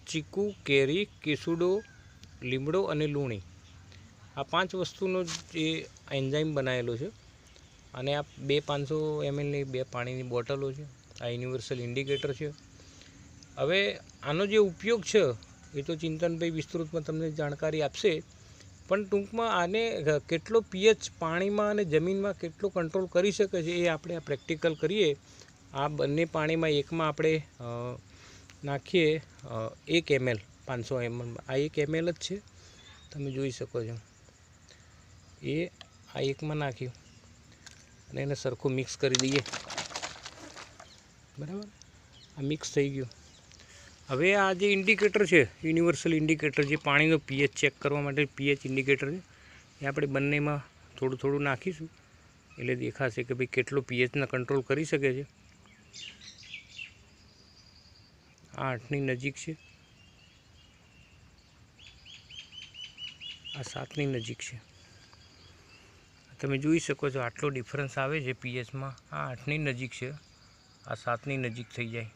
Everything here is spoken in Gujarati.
ચીકુ, કેરી, કેસુડો, લીમડો અને લૂણી, આ 5 વસ્તુનો જે એન્ઝાઇમ બનાવેલો છે. અને આ 2 500 mlની 2 પાણીની બોટલો છે. આ યુનિવર્સલ ઇન્ડિકેટર છે. હવે આનો જે ઉપયોગ છે એ તો ચિંતનભાઈ વિસ્તૃતમાં તમને જાણકારી આપશે, પણ ટૂંકમાં આને કેટલો પીએચ પાણીમાં અને જમીનમાં કેટલો કંટ્રોલ કરી શકે છે એ આપણે આ પ્રેક્ટિકલ કરીએ. આ બંને પાણીમાં એકમાં આપણે નાખીએ 1 ml 500 ml, આ 1 ml જ છે, તમે જોઈ શકો છો. એ આ એકમાં નાખ્યું અને એને સરખું મિક્સ કરી દઈએ. બરાબર, આ મિક્સ થઈ ગયું. હવે આ જે ઇન્ડિકેટર છે, યુનિવર્સલ ઇન્ડિકેટર, જે પાણીનો પીએચ ચેક કરવા માટે પીએચ ઇન્ડિકેટર છે, એ આપણે બંનેમાં થોડું થોડું નાખીશું એટલે દેખાશે કે ભાઈ કેટલો પીએચના કંટ્રોલ કરી શકે છે. આ 8ની નજીક છે, આ 7ની નજીક છે. તમે જોઈ શકો છો આટલો ડિફરન્સ આવે છે પીએચમાં. આ 8ની નજીક છે, આ 7ની નજીક થઈ જાય.